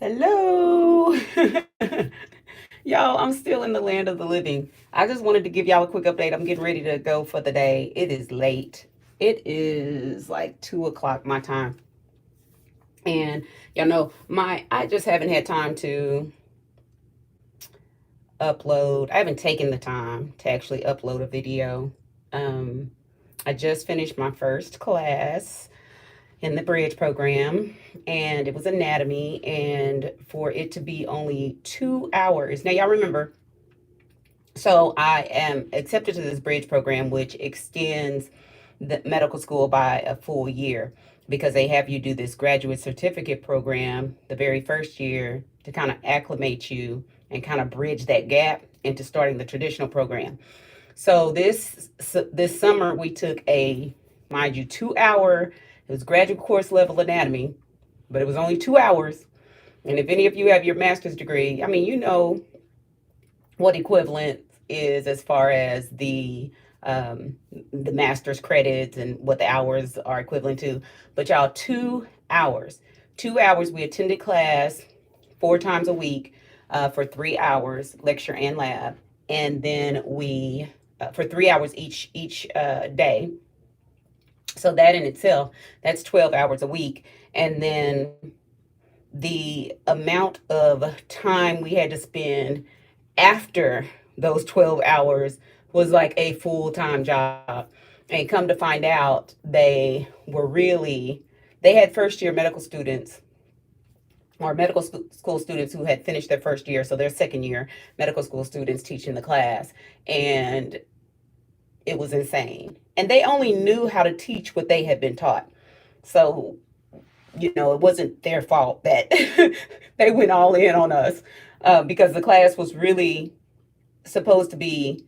Hello. Y'all, I'm still in the land of the living. I just wanted to give y'all a quick update. I'm getting ready to go for the day. It is late. It is like 2 o'clock my time. And y'all know I just haven't had time to upload. I haven't taken the time to actually upload a video. Um, I just finished my first class in the bridge program, and it was anatomy, and for it to be only 2 hours. Now y'all remember, so I am accepted to this bridge program, which extends the medical school by a full year, because they have you do this graduate certificate program the very first year to kind of acclimate you and kind of bridge that gap into starting the traditional program. So this summer we took a, mind you, 2 hour, it was graduate course level anatomy, but it was only 2 hours. And if any of you have your master's degree, I mean, you know what equivalent is as far as the master's credits and what the hours are equivalent to. But y'all, 2 hours, 2 hours. We attended class 4 times a week for 3 hours, lecture and lab, and then we for 3 hours each day. So that in itself, that's 12 hours a week, and then the amount of time we had to spend after those 12 hours was like a full-time job. And come to find out, they had first year medical students or medical school students who had finished their first year, so their second year medical school students teaching the class. And it was insane. And they only knew how to teach what they had been taught. So, it wasn't their fault that they went all in on us, because the class was really supposed to be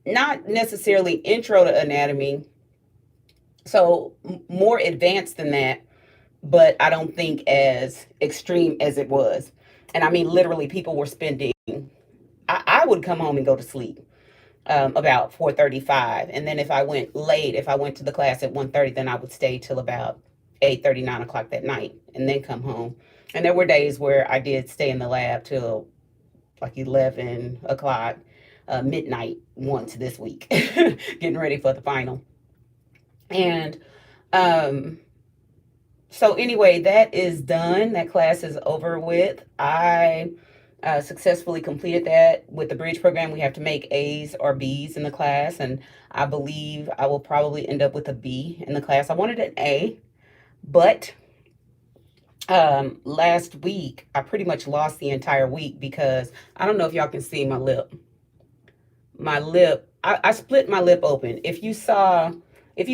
not necessarily intro to anatomy, so more advanced than that, but I don't think as extreme as it was. And I mean, literally, people were spending. I would come home and go to sleep about 4:35, and then if I went to the class at 1:30, then I would stay till about 8:30, 9 o'clock that night, and then come home. And there were days where I did stay in the lab till like 11 o'clock, midnight once this week, getting ready for the final. And um, so anyway, that is done. That class is over with. I successfully completed that. With the bridge program, we have to make A's or B's in the class, and I believe I will probably end up with a B in the class. I wanted an A, but last week I pretty much lost the entire week because I don't know if y'all can see my lip. I split my lip open. If you've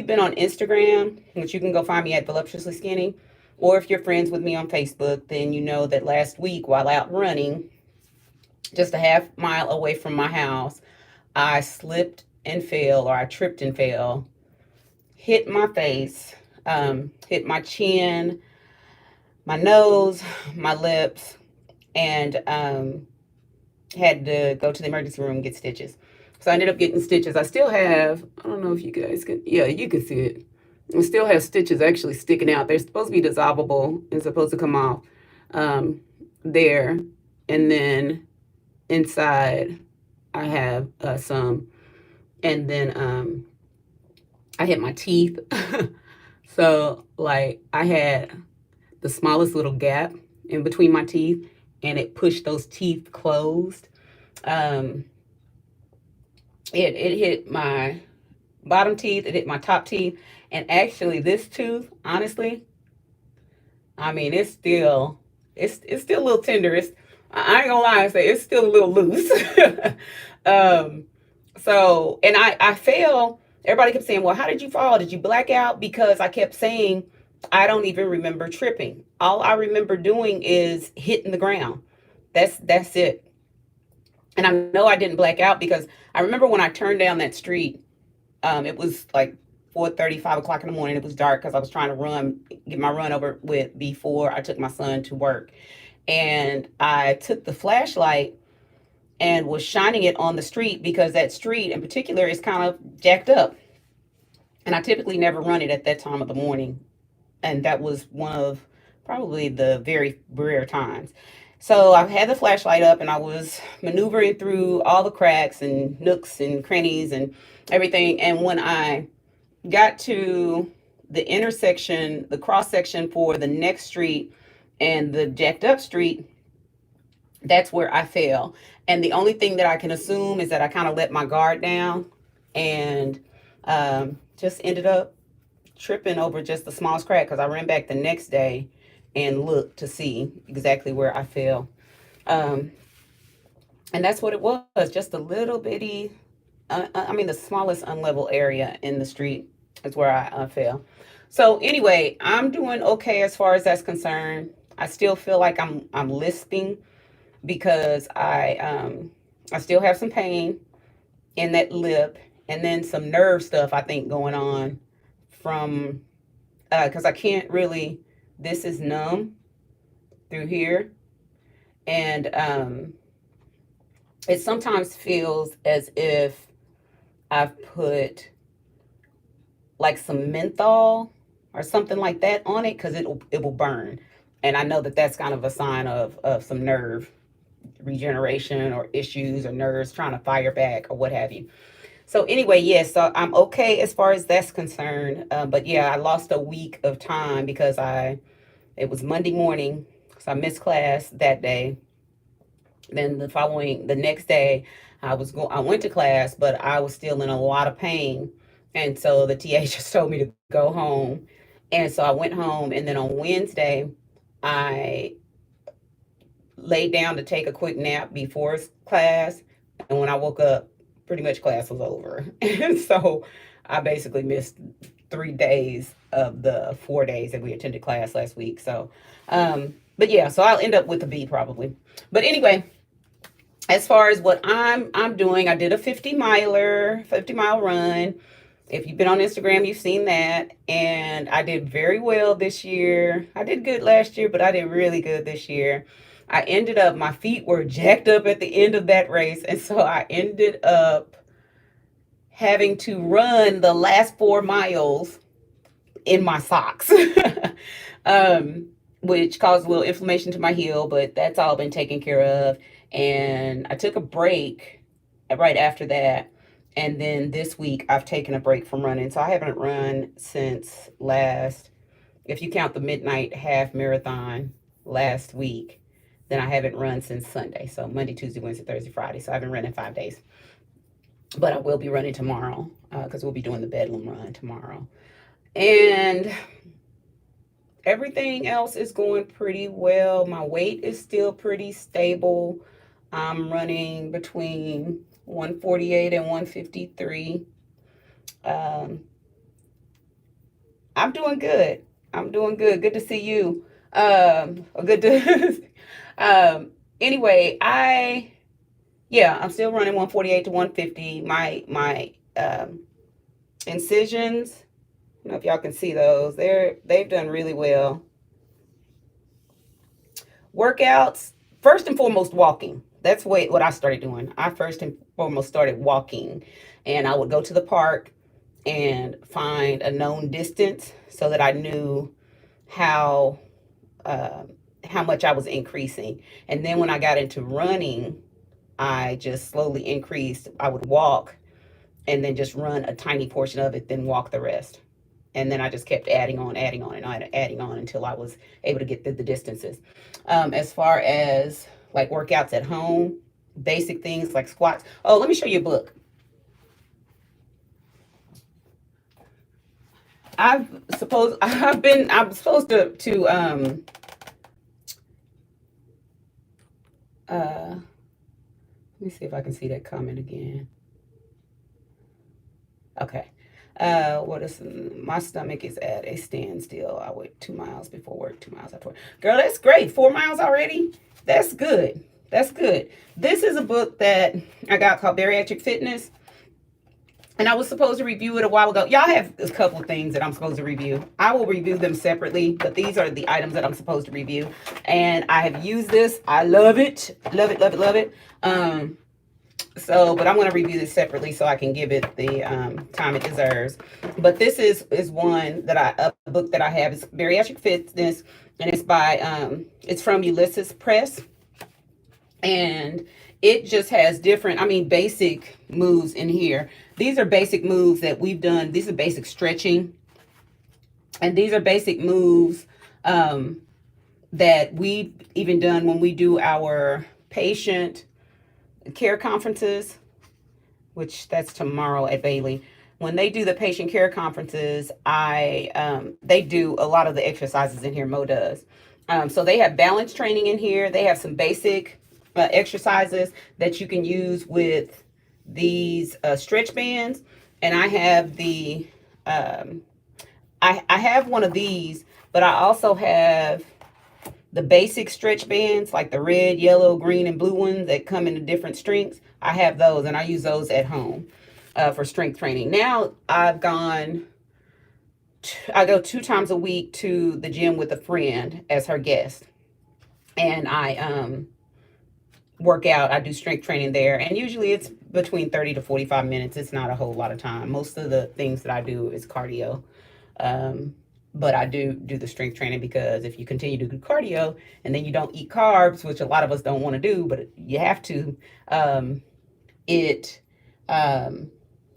been on Instagram, which you can go find me at Voluptuously Skinny, or if you're friends with me on Facebook, then you know that last week while out running, just a half mile away from my house, I slipped and fell, or I tripped and fell, hit my face, hit my chin, my nose, my lips, and had to go to the emergency room and get stitches. So I ended up getting stitches. I still have, I don't know if you guys can, yeah, you can see it. I still have stitches actually sticking out. They're supposed to be dissolvable and supposed to come off there. And then inside, I have some. And then I hit my teeth. So, like, I had the smallest little gap in between my teeth, and it pushed those teeth closed. Um, it hit my bottom teeth, it hit my top teeth, and actually this tooth, honestly, I mean, it's still a little tender. I ain't gonna lie and say it's still a little loose. um, so, and I fell. Everybody kept saying, "Well, how did you fall? Did you black out?" Because I kept saying, "I don't even remember tripping. All I remember doing is hitting the ground. That's it." And I know I didn't black out because I remember when I turned down that street. It was like 4:30, 5 o'clock in the morning. It was dark because I was trying to get my run over with before I took my son to work. And I took the flashlight and was shining it on the street because that street in particular is kind of jacked up. And I typically never run it at that time of the morning. And that was one of probably the very rare times. So I had the flashlight up and I was maneuvering through all the cracks and nooks and crannies and everything. And when I got to the intersection, the cross section for the next street and the jacked up street, that's where I fell. And the only thing that I can assume is that I kind of let my guard down and just ended up tripping over just the smallest crack because I ran back the next day and looked to see exactly where I fell. Um, and that's what it was, just a little bitty, I mean, the smallest unlevel area in the street is where I fell. So anyway, I'm doing okay as far as that's concerned. I still feel like I'm lisping because I still have some pain in that lip and then some nerve stuff I think going on from because I can't really. This is numb through here, and it sometimes feels as if I've put like some menthol or something like that on it because it will burn, and I know that that's kind of a sign of some nerve regeneration or issues or nerves trying to fire back or what have you. So anyway, yes, so I'm okay as far as that's concerned. But yeah, I lost a week of time because I it was Monday morning, so I missed class that day. Then the next day, I went to class, but I was still in a lot of pain, and so the TA just told me to go home, and so I went home, and then on Wednesday, I laid down to take a quick nap before class, and when I woke up, pretty much class was over, and so I basically missed 3 days of the 4 days that we attended class last week. So, but yeah, so I'll end up with a B probably. But anyway, as far as what I'm doing, I did a 50 mile run. If you've been on Instagram, you've seen that. And I did very well this year. I did good last year, but I did really good this year. I ended up, my feet were jacked up at the end of that race. And so I ended up having to run the last 4 miles in my socks, which caused a little inflammation to my heel, but that's all been taken care of. And I took a break right after that. And then this week, I've taken a break from running. So I haven't run since last, if you count the midnight half marathon last week, then I haven't run since Sunday. So Monday, Tuesday, Wednesday, Thursday, Friday. So I haven't run in 5 days. But I will be running tomorrow because we'll be doing the Bedlam run tomorrow. And everything else is going pretty well. My weight is still pretty stable. I'm running between 148 and 153. Um, I'm doing good. I'm doing good. Good to see you. Good to. Anyway, yeah, I'm still running 148 to 150. My incisions. I don't know if y'all can see those. They've done really well. Workouts, first and foremost, walking. That's what I started doing. I first and foremost started walking, and I would go to the park and find a known distance so that I knew how uh, how much I was increasing. And then when I got into running, I just slowly increased. I would walk and then just run a tiny portion of it, then walk the rest. And then I just kept adding on, and adding on until I was able to get the distances. As far as like workouts at home, basic things like squats. Oh, let me show you a book. I'm supposed to let me see if I can see that comment again. Okay. What is my stomach is at a standstill. I wait 2 miles before work, 2 miles after work. Girl, that's great. 4 miles already. That's good. That's good. This is a book that I got called Bariatric Fitness, and I was supposed to review it a while ago. Y'all have a couple of things that I'm supposed to review. I will review them separately, but these are the items that I'm supposed to review, and I have used this. I love it. Love it. Love it. Love it. So, but I'm going to review this separately so I can give it the time it deserves. But this is one that a book that I have. It's Bariatric Fitness, and it's by it's from Ulysses Press, and it just has different, I mean, basic moves in here. These are basic moves that we've done. These are basic stretching, and these are basic moves um, that we've even done when we do our patient care conferences, which that's tomorrow at Bailey. When they do the patient care conferences, they do a lot of the exercises in here. Mo does. So they have balance training in here. They have some basic exercises that you can use with these stretch bands. And I have um, I have one of these, but I also have the basic stretch bands, like the red, yellow, green, and blue ones that come in different strengths. I have those, and I use those at home for strength training. Now I go 2 times a week to the gym with a friend as her guest, and I work out. I do strength training there, and usually it's between 30 to 45 minutes. It's not a whole lot of time. Most of the things that I do is cardio. Um, but I do the strength training because if you continue to do cardio and then you don't eat carbs, which a lot of us don't want to do, but you have to, it um,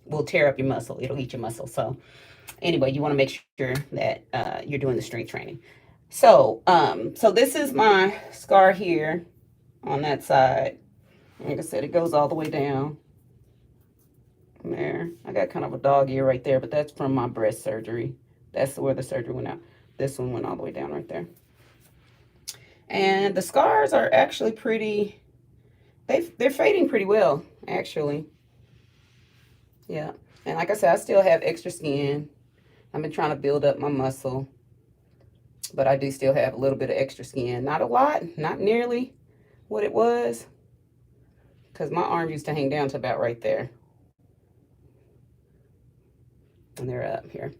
will tear up your muscle. It'll eat your muscle. So anyway, you want to make sure that you're doing the strength training. So this is my scar here on that side. Like I said, it goes all the way down there. I got kind of a dog ear right there, but that's from my breast surgery. That's where the surgery went out. This one went all the way down right there. And the scars are actually pretty, they're fading pretty well, actually. Yeah. And like I said, I still have extra skin. I've been trying to build up my muscle, but I do still have a little bit of extra skin. Not a lot, not nearly what it was, because my arm used to hang down to about right there. And they're up here.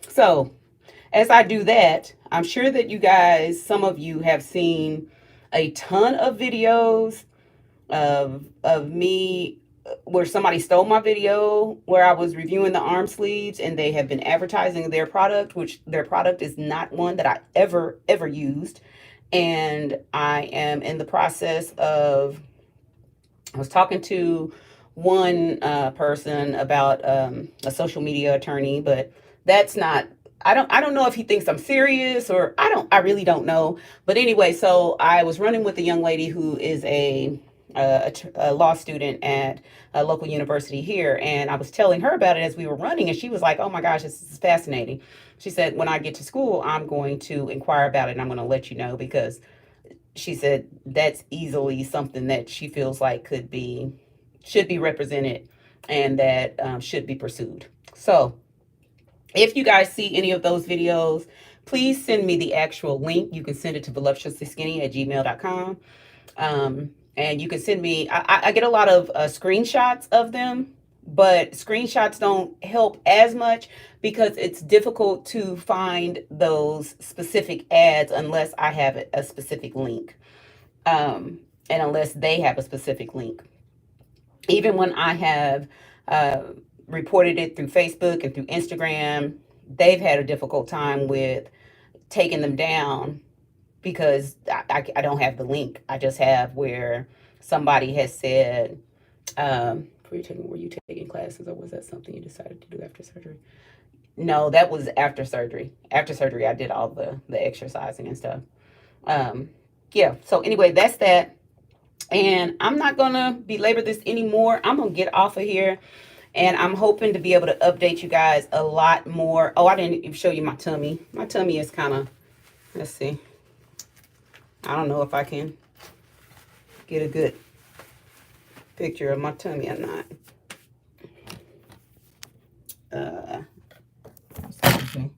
So as I do that, I'm sure that you guys, some of you have seen a ton of videos of me where somebody stole my video where I was reviewing the arm sleeves, and they have been advertising their product, which their product is not one that I ever used. And I am in the process of, I was talking to one person about a social media attorney, but that's not. I don't know if he thinks I'm serious, or I really don't know. But anyway, so I was running with a young lady who is a law student at a local university here, and I was telling her about it as we were running, and she was like, "Oh my gosh, this is fascinating." She said, "When I get to school, I'm going to inquire about it, and I'm going to let you know," because she said that's easily something that she feels like should be represented, and that should be pursued. So if you guys see any of those videos, please send me the actual link. You can send it to voluptuouslyskinny@gmail.com. And you can send me, I get a lot of screenshots of them, but screenshots don't help as much because it's difficult to find those specific ads unless I have a specific link, and unless they have a specific link. Even when I have uh, reported it through Facebook and through Instagram, they've had a difficult time with taking them down because I don't have the link. I just have where somebody has said, were you taking classes, or was that something you decided to do after surgery? No, that was after surgery. After surgery, I did all the exercising and stuff. Um, yeah. So anyway, that's that. And I'm not gonna belabor this anymore. I'm gonna get off of here, and I'm hoping to be able to update you guys a lot more. Oh, I didn't even show you my tummy. My tummy is kind of, let's see. I don't know if I can get a good picture of my tummy or not. Excuse me.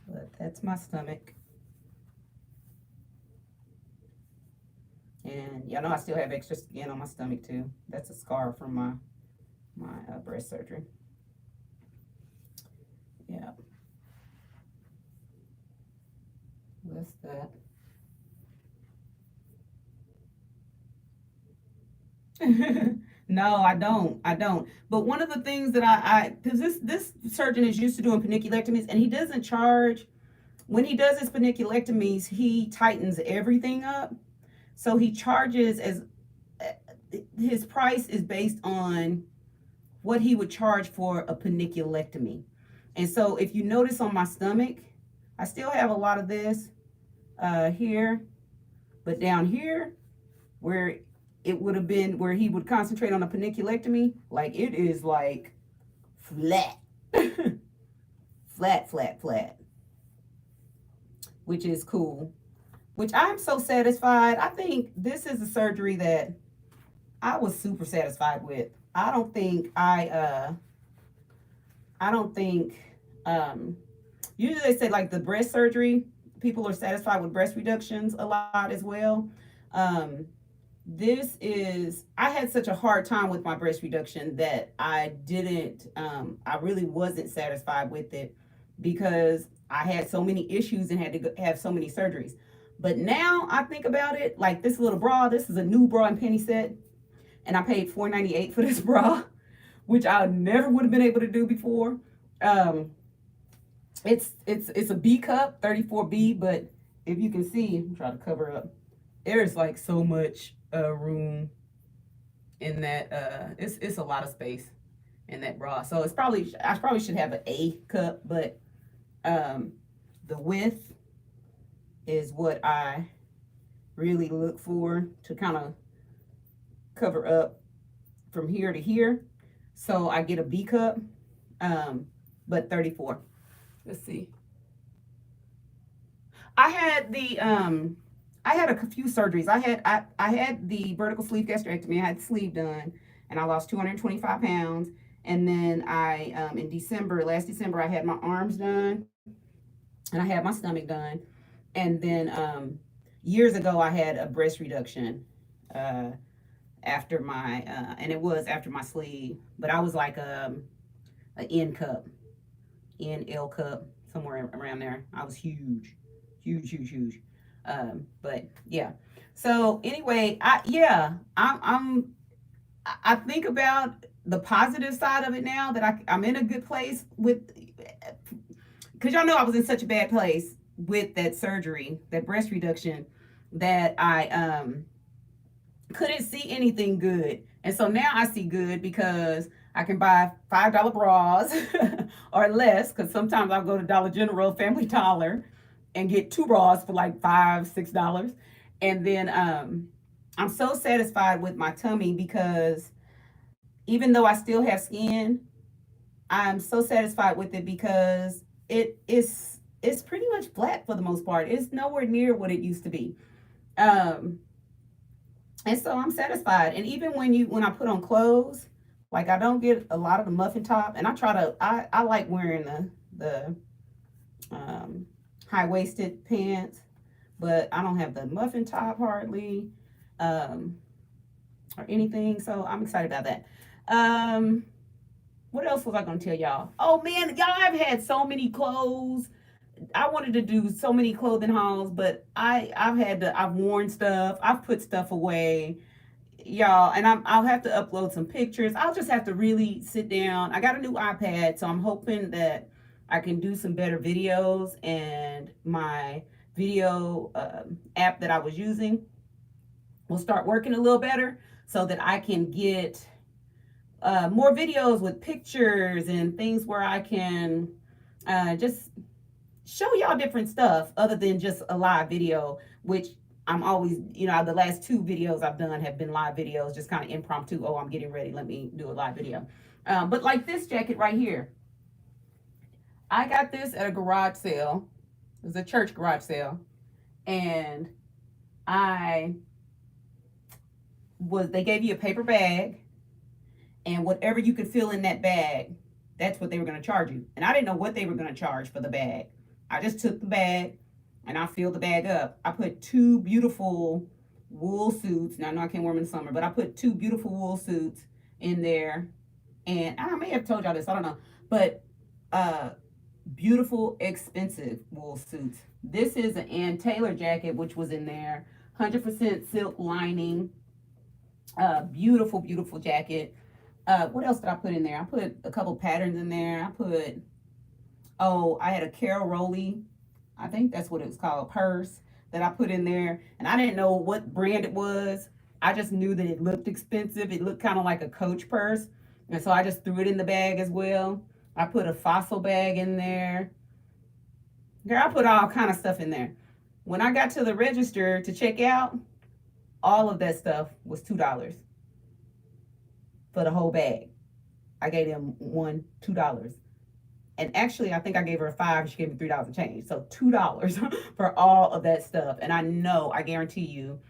But that's my stomach. And y'all know I still have extra skin on my stomach too. That's a scar from my breast surgery. Yeah, that's that. No, I don't. I don't. But one of the things that because this surgeon is used to doing paniculectomies, and he doesn't charge when he does his paniculectomies. He tightens everything up, so he charges as his price is based on what he would charge for a paniculectomy. And so, if you notice on my stomach, I still have a lot of this here, but down here where it would have been where he would concentrate on a paniculectomy, like it is like flat, flat, flat, flat, which is cool. Which I'm so satisfied. I think this is a surgery that I was super satisfied with. I don't think usually they say like the breast surgery, people are satisfied with breast reductions a lot as well. Um, this is I had such a hard time with my breast reduction that I really wasn't satisfied with it because I had so many issues and had to have so many surgeries. But now I think about it, like this little bra, this is a new bra and penny set, and I paid $4.98 for this bra, which I never would have been able to do before. Um, it's a B cup, 34B, but if you can see, I'm trying to cover up. There's like so much room in that. It's a lot of space in that bra. So I probably should have an A cup, but um, the width is what I really look for to kind of cover up from here to here. So I get a B cup, but 34. Let's see. I had the I had a few surgeries. I had the vertical sleeve gastrectomy. I had the sleeve done, and I lost 225 pounds. And then in last December, I had my arms done, and I had my stomach done. And then years ago, I had a breast reduction uh, after and it was after my sleeve, but I was like an N cup, L cup, somewhere around there. I was huge, huge, huge, huge. But yeah. So anyway, I think about the positive side of it now that I'm in a good place with, because y'all know I was in such a bad place with that surgery, that breast reduction, that I couldn't see anything good. And so now I see good because I can buy $5 bras or less, because sometimes I'll go to Dollar General, Family Dollar, and get two bras for like $5, $6. And then I'm so satisfied with my tummy because even though I still have skin, I'm so satisfied with it because it's pretty much flat for the most part. It's nowhere near what it used to be. Um, and so I'm satisfied. And even when I put on clothes, like I don't get a lot of the muffin top, and I like wearing the um, high waisted pants, but I don't have the muffin top hardly, um, or anything. So I'm excited about that. Um, what else was I gonna tell y'all? Oh man, y'all, I've had so many clothes. I wanted to do so many clothing hauls, but I've worn stuff, I've put stuff away, y'all, and I'll have to upload some pictures. I'll just have to really sit down. I got a new iPad, so I'm hoping that I can do some better videos, and my video app that I was using will start working a little better so that I can get more videos with pictures and things where I can just show y'all different stuff other than just a live video, which I'm always, the last two videos I've done have been live videos, just kind of impromptu. Oh, I'm getting ready, let me do a live video. But like this jacket right here, I got this at a garage sale. It was a church garage sale. And I they gave you a paper bag, and whatever you could fill in that bag, that's what they were going to charge you. And I didn't know what they were going to charge for the bag. I just took the bag and I filled the bag up. I put two beautiful wool suits. Now I know I can't wear them in the summer, but I put two beautiful wool suits in there. And I may have told y'all this, I don't know. But beautiful, expensive wool suits. This is an Ann Taylor jacket, which was in there. 100% silk lining. Beautiful, beautiful jacket. What else did I put in there? I put a couple patterns in there. I put, oh, I had a Carol Rowley, I think that's what it was called, purse that I put in there. And I didn't know what brand it was. I just knew that it looked expensive. It looked kind of like a Coach purse. And so I just threw it in the bag as well. I put a Fossil bag in there. Girl, I put all kind of stuff in there. When I got to the register to check out, all of that stuff was $2 for the whole bag. I gave them $2. And actually, I think I gave her a five. She gave me $3 and change. So $2 for all of that stuff. And I know, I guarantee you,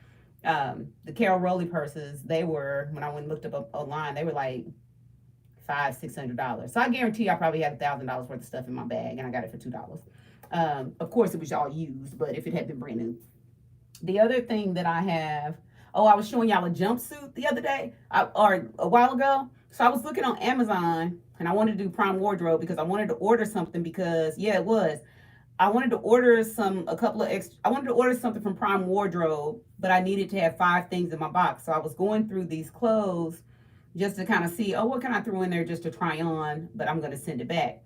the Carol Rowley purses, they were, when I went and looked up online, they were like $500-600. So I guarantee I probably had $1,000 worth of stuff in my bag, and I got it for $2. Of course, it was all used, but if it had been brand new. The other thing that I have, oh, I was showing y'all a jumpsuit the other day, or a while ago. So I was looking on Amazon, and I wanted to do Prime Wardrobe because I wanted to order something because, yeah, it was. I wanted to order a couple of extra, I wanted to order something from Prime Wardrobe, but I needed to have 5 things in my box. So I was going through these clothes just to kind of see, oh, what can I throw in there just to try on, but I'm going to send it back.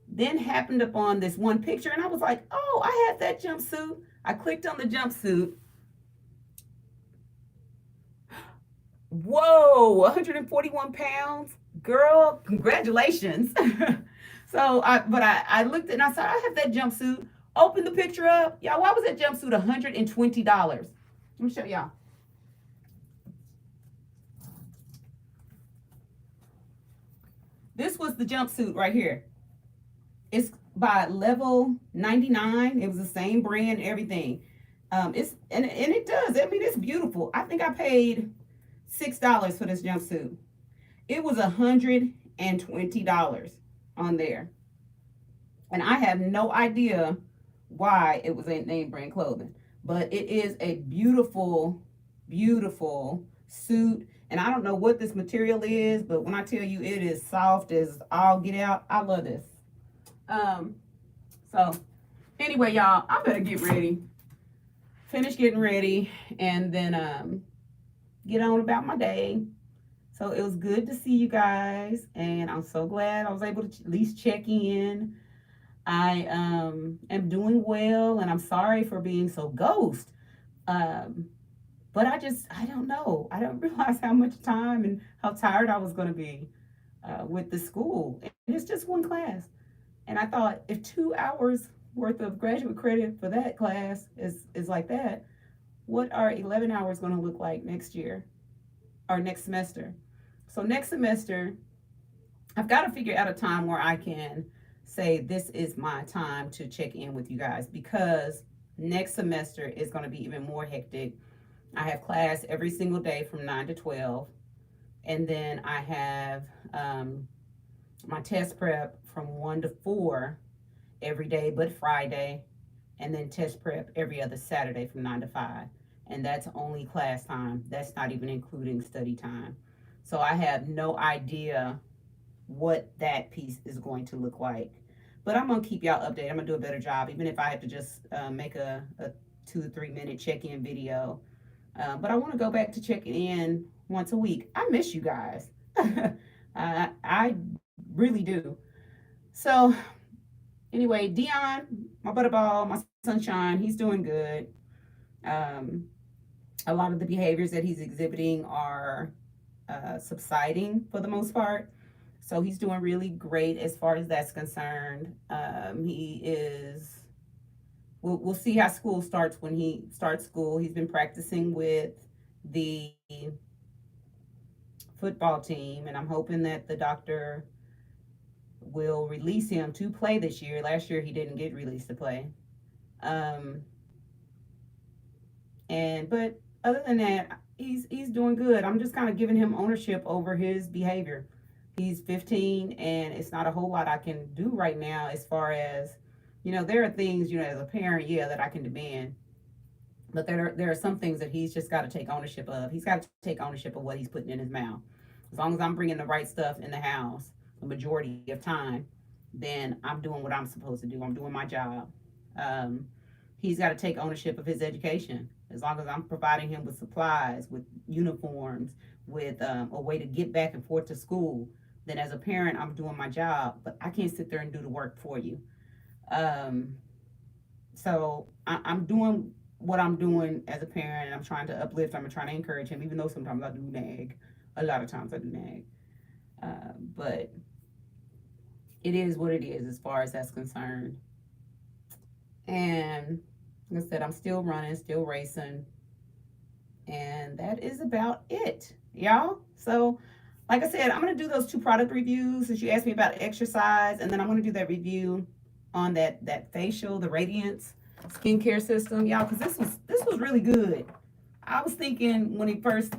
Then happened upon this one picture, and I was like, oh, I have that jumpsuit. I clicked on the jumpsuit. Whoa, 141 pounds. Girl, congratulations. I looked and I said, I have that jumpsuit. Opened the picture up. Y'all, why was that jumpsuit $120? Let me show y'all. This was the jumpsuit right here. It's by Level 99. It was the same brand, everything. And it does. I mean, it's beautiful. I think I paid $6 for this jumpsuit. It was $120 on there. And I have no idea why it was a name brand clothing. But it is a beautiful, beautiful suit. And I don't know what this material is, but when I tell you it is soft as all get out, I love this. Um, so anyway, y'all, I better get ready. Finish getting ready and then get on about my day. So it was good to see you guys, and I'm so glad I was able to at least check in. I am doing well, and I'm sorry for being so ghost. Um, but I don't know. I don't realize how much time and how tired I was going to be with the school. And it's just one class. And I thought if 2 hours worth of graduate credit for that class is like that, what are 11 hours going to look like next year or next semester? So next semester, I've got to figure out a time where I can say this is my time to check in with you guys, because next semester is going to be even more hectic. I have class every single day from 9 to 12. And then I have my test prep from 1 to 4 every day but Friday. And then test prep every other Saturday from 9 to 5. And that's only class time. That's not even including study time. So I have no idea what that piece is going to look like. But I'm going to keep y'all updated. I'm going to do a better job, even if I have to just make a 2 to 3 minute check-in video. But I want to go back to checking in once a week. I miss you guys. I really do. So anyway, Dion, my butterball, my sunshine, he's doing good. A lot of the behaviors that he's exhibiting are subsiding for the most part. So he's doing really great as far as that's concerned. He is, we'll see how school starts when he starts school. He's been practicing with the football team, and I'm hoping that the doctor will release him to play this year. Last year he didn't get released to play. But other than that, he's doing good. I'm just kind of giving him ownership over his behavior. He's 15, and it's not a whole lot I can do right now as far as, there are things, as a parent, yeah, that I can demand. But there are some things that he's just got to take ownership of. He's got to take ownership of what he's putting in his mouth. As long as I'm bringing the right stuff in the house the majority of time, then I'm doing what I'm supposed to do. I'm doing my job. He's got to take ownership of his education. As long as I'm providing him with supplies, with uniforms, with a way to get back and forth to school, then as a parent, I'm doing my job. But I can't sit there and do the work for you. Um, I'm doing what I'm doing as a parent, and I'm trying to uplift. I'm trying to encourage him, even though sometimes I do nag. A lot of times I do nag. But it is what it is as far as that's concerned. And like I said, I'm still running, still racing. And that is about it, y'all. So, like I said, I'm going to do those two product reviews since you asked me about exercise. And then I'm going to do that review on that facial, the Radiance skincare system, y'all, because this was really good. I was thinking when it first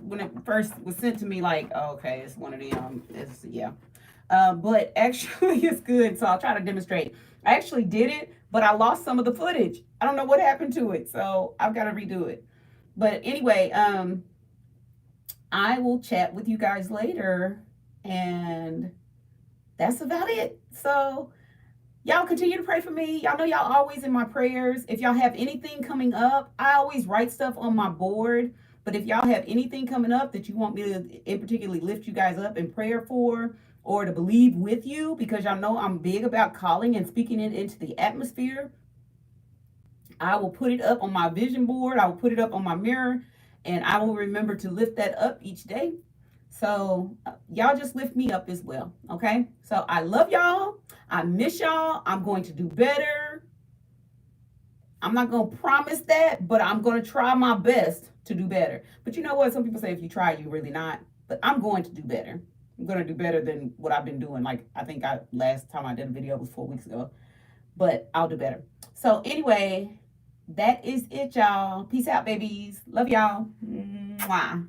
was sent to me, like, oh, okay, it's one of them. It's yeah. But actually, it's good. So I'll try to demonstrate. I actually did it, but I lost some of the footage. I don't know what happened to it, so I've got to redo it. But anyway, I will chat with you guys later, and that's about it. So y'all continue to pray for me. Y'all know y'all always in my prayers. If y'all have anything coming up, I always write stuff on my board. But if y'all have anything coming up that you want me to in particularly lift you guys up in prayer for, or to believe with you, because y'all know I'm big about calling and speaking it into the atmosphere, I will put it up on my vision board. I will put it up on my mirror, and I will remember to lift that up each day. So y'all just lift me up as well. Okay. So I love y'all. I miss y'all. I'm going to do better. I'm not going to promise that, but I'm going to try my best to do better. But you know what? Some people say if you try, you really not. But I'm going to do better. I'm going to do better than what I've been doing. Like, I think last time I did a video was 4 weeks ago. But I'll do better. So anyway, that is it, y'all. Peace out, babies. Love y'all. Mwah.